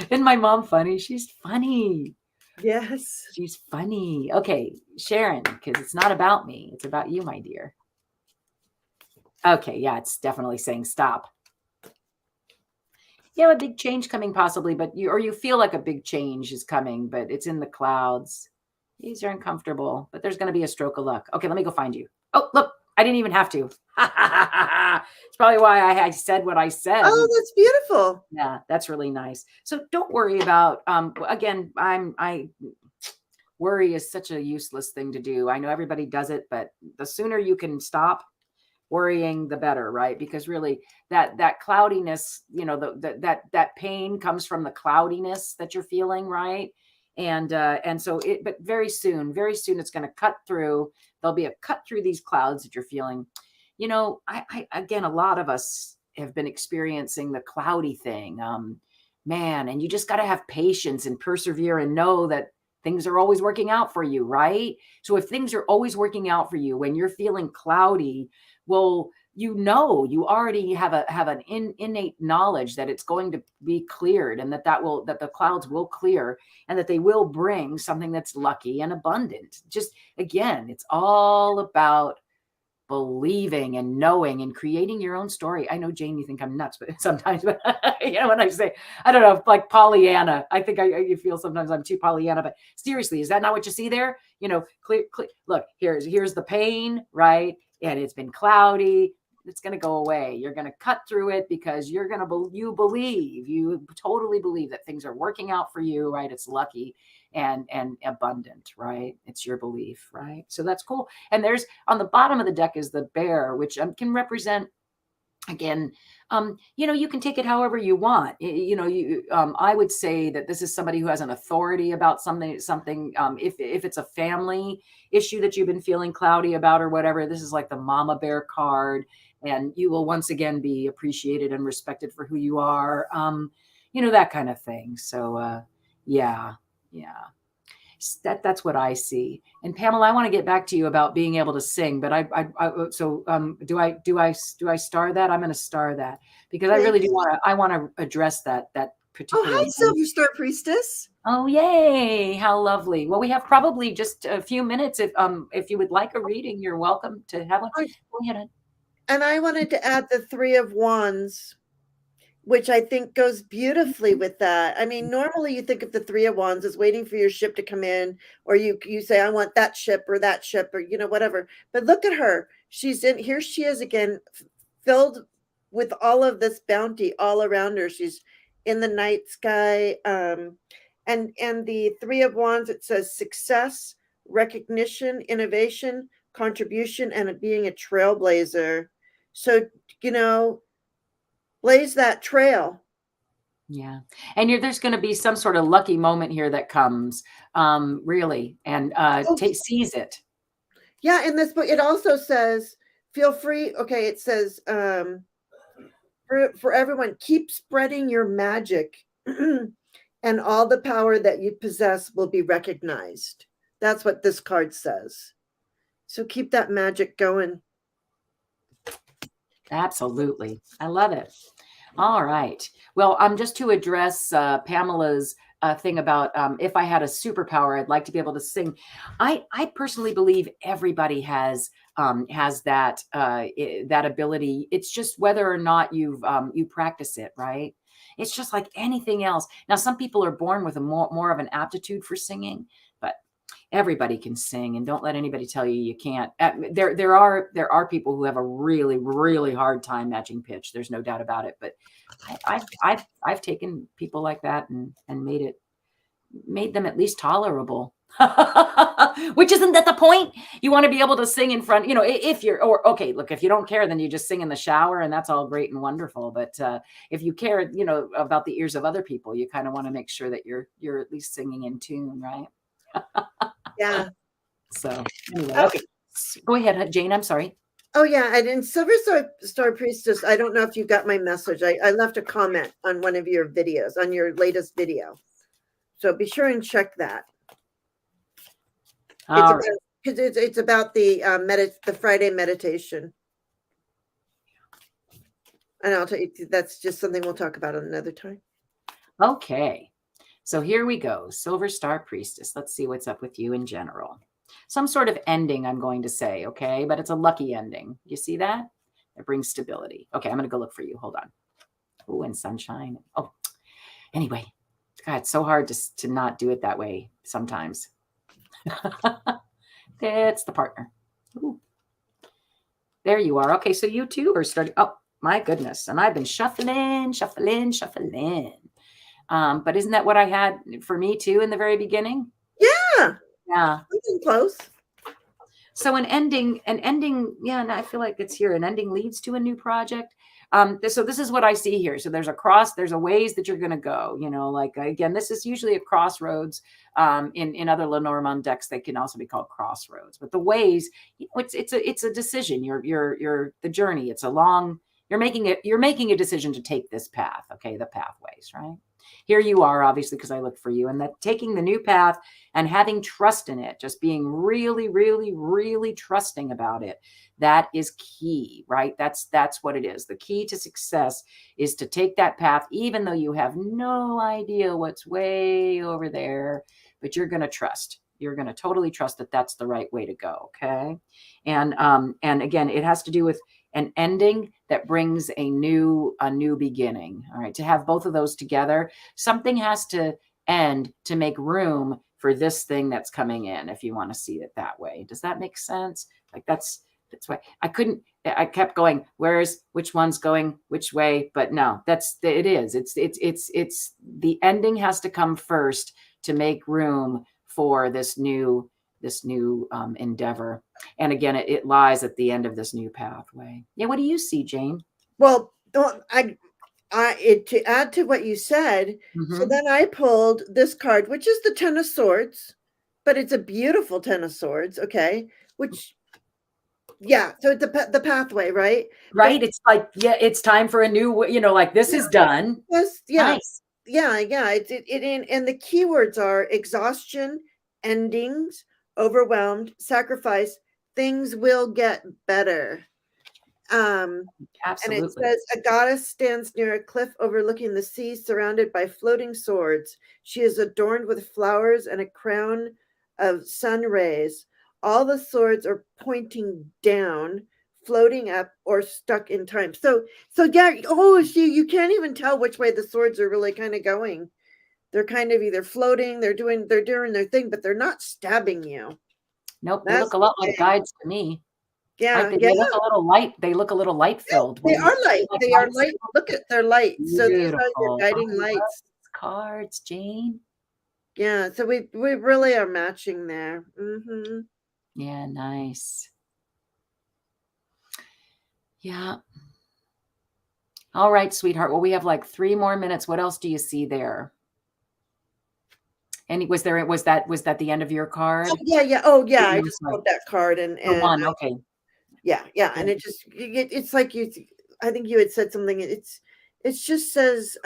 Isn't my mom funny? She's funny. Yes. She's funny. Okay, Sharon, because it's not about me. It's about you, my dear. Okay, yeah, it's definitely saying stop. Yeah, a big change coming possibly, but you feel like a big change is coming, but it's in the clouds. These are uncomfortable, but there's going to be a stroke of luck. Okay, let me go find you. Oh, look, I didn't even have to. It's probably why I said what I said. Oh, that's beautiful. Yeah, that's really nice. So don't worry about, again, worry is such a useless thing to do. I know everybody does it, but the sooner you can stop worrying, the better, right? Because really that cloudiness, that pain comes from the cloudiness that you're feeling, right? And so but very soon it's going to cut through. There'll be a cut through these clouds that you're feeling. I again, a lot of us have been experiencing the cloudy thing. Man, and you just got to have patience and persevere and know that things are always working out for you, right? So if things are always working out for you when you're feeling cloudy, well, you already have an innate knowledge that it's going to be cleared, and that the clouds will clear, and that they will bring something that's lucky and abundant. Just again, it's all about believing and knowing and creating your own story. I know, Jane, you think I'm nuts, but sometimes, but when I say, I don't know, like Pollyanna, I think you feel sometimes I'm too Pollyanna, but seriously, is that not what you see there? Clear, look, here's the pain, right? And it's been cloudy. It's going to go away. You're going to cut through it because you totally believe that things are working out for you, right? It's lucky and abundant, right? It's your belief, right? So that's cool. And there's on the bottom of the deck is the bear, which can represent, again, you can take it however you want. I would say that this is somebody who has an authority about something. If it's a family issue that you've been feeling cloudy about or whatever, this is like the mama bear card, and you will once again be appreciated and respected for who you are. That kind of thing. So, yeah. That's what I see. And Pamela, I want to get back to you about being able to sing, but do I star that? I'm going to star that because I really do want to address that Oh, particular. hi, Silver Star Priestess. Oh, yay. How lovely. Well, we have probably just a few minutes. If you would like a reading, you're welcome to have one. Go ahead. And I wanted to add the Three of Wands, which I think goes beautifully with that. I mean, normally you think of the Three of Wands as waiting for your ship to come in, or you say, I want that ship or whatever. But look at her. Here she is again, filled with all of this bounty all around her. She's in the night sky. And the Three of Wands, it says success, recognition, innovation, contribution, and being a trailblazer. So, blaze that trail. Yeah. And there's going to be some sort of lucky moment here that comes, really, and seize it. Yeah. In this book, it also says, feel free. Okay. It says, for everyone, keep spreading your magic and all the power that you possess will be recognized. That's what this card says. So keep that magic going. Absolutely. I love it. All right. Well, just to address Pamela's thing about if I had a superpower, I'd like to be able to sing. I personally believe everybody has that that ability. It's just whether or not you practice it, right? It's just like anything else. Now, some people are born with a more of an aptitude for singing, but everybody can sing, and don't let anybody tell you can't. There are people who have a really, really hard time matching pitch. There's no doubt about it. But I've taken people like that and made them at least tolerable. Which isn't that the point? You want to be able to sing in front, if you're, or okay, look, if you don't care, then you just sing in the shower, and that's all great and wonderful. But if you care, about the ears of other people, you kind of want to make sure that you're at least singing in tune, right? Yeah. So anyway, okay, go ahead, Jane. I'm sorry. Oh yeah, and in Silver Star Priestess, I don't know if you got my message. I left a comment on one of your videos, on your latest video. So be sure and check that. It's about the Friday meditation. And I'll tell you, that's just something we'll talk about another time. Okay. So here we go. Silver Star Priestess. Let's see what's up with you in general. Some sort of ending, I'm going to say, okay? But it's a lucky ending. You see that? It brings stability. Okay, I'm going to go look for you. Hold on. Oh, and sunshine. Oh, anyway. God, it's so hard to not do it that way sometimes. It's the partner. Ooh. There you are. Okay, so you two are starting. Oh, my goodness. And I've been shuffling. But isn't that what I had for me too in the very beginning? Yeah. Yeah. Close. So an ending, yeah, and I feel like it's here. An ending leads to a new project. So this is what I see here. So there's a ways that you're going to go, like, again, this is usually a crossroads. In other Lenormand decks, they can also be called crossroads, but the ways, it's a decision. You're the journey. It's a long, you're making a decision to take this path. Okay. The pathways, right? Here you are, obviously, because I looked for you, and that taking the new path and having trust in it, just being really, really, really trusting about it. That is key, right? That's what it is. The key to success is to take that path, even though you have no idea what's way over there, but you're going to trust. You're going to totally trust that that's the right way to go. Okay. And again, it has to do with an ending that brings a new beginning. All right. To have both of those together, something has to end to make room for this thing that's coming in, if you want to see it that way. Does that make sense? Like that's why I kept going, which one's going which way? But no, it is. It's the ending has to come first to make room for this new endeavor. And again, it lies at the end of this new pathway. Yeah. What do you see, Jane? Well, to add to what you said, so then I pulled this card, which is the Ten of Swords, but it's a beautiful Ten of Swords. Okay. Which, yeah. So the pathway, right? Right. It's like, yeah, it's time for a new, like this is done. Yes. Yeah. Nice. Yeah. And the keywords are exhaustion, endings, overwhelmed, sacrifice. Things will get better. Absolutely. And it says, a goddess stands near a cliff overlooking the sea, surrounded by floating swords. She is adorned with flowers and a crown of sun rays. All the swords are pointing down, floating up, or stuck in time. So yeah. Oh, see, you can't even tell which way the swords are really kind of going. They're kind of either floating, they're doing their thing, but they're not stabbing you. Nope. They look a lot like guides to me. Yeah, right? They look a little light. They look a little light filled. They are light. They are light. Look at their light. So these are your guiding lights. Cards, Jane. Yeah. So we really are matching there. Mm-hmm. Yeah. Nice. Yeah. All right, sweetheart. Well, we have like 3 more minutes. What else do you see there? And was that the end of your card? Oh, yeah. Oh, yeah. I just pulled that card and one. Okay. Yeah. And it's like I think you had said something. It just says,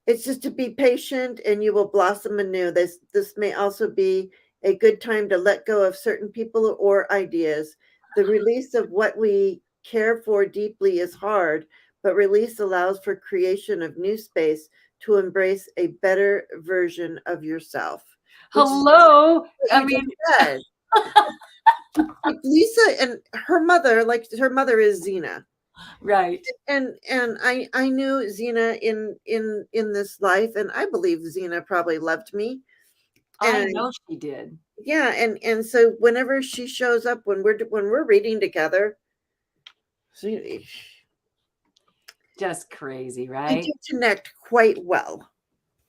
it's just to be patient and you will blossom anew. This may also be a good time to let go of certain people or ideas. The release of what we care for deeply is hard, but release allows for creation of new space to embrace a better version of yourself. Hello. I mean, like Lisa and her mother is Zina. Right. And I knew Zina in this life, and I believe Zina probably loved me. I know she did. Yeah, and so whenever she shows up when we're reading together, just crazy, right? I do connect quite well.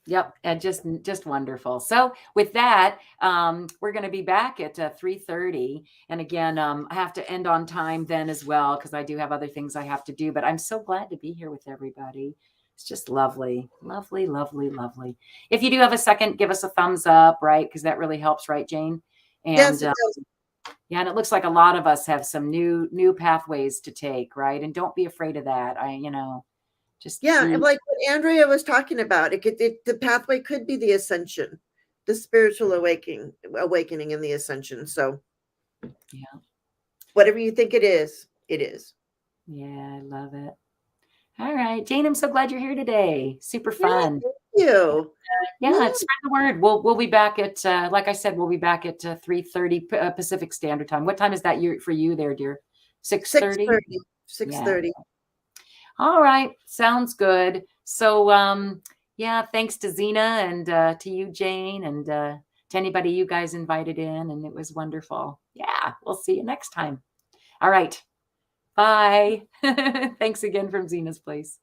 Yep, and just wonderful. So with that, we're going to be back at 3:30, and again, I have to end on time then as well because I do have other things I have to do. But I'm so glad to be here with everybody. It's just lovely, lovely, lovely, lovely. If you do have a second, give us a thumbs up, right? Because that really helps, right, Jane? And yes, it does. Yeah, and it looks like a lot of us have some new pathways to take, right? And don't be afraid of that. And like what Andrea was talking about, the pathway could be the ascension, the spiritual awakening and the ascension. So yeah, whatever you think it is, it is. Yeah, I love it. All right, Jane, I'm so glad you're here today. Super fun. Thank you. Spread the word. We'll be back at like I said, we'll be back at 3:30 Pacific Standard Time. What time is that for you there, dear? 6:30? 6:30. All right. Sounds good. So, thanks to Zina and to you, Jane, and to anybody you guys invited in. And it was wonderful. Yeah. We'll see you next time. All right. Bye. Thanks again from Zina's place.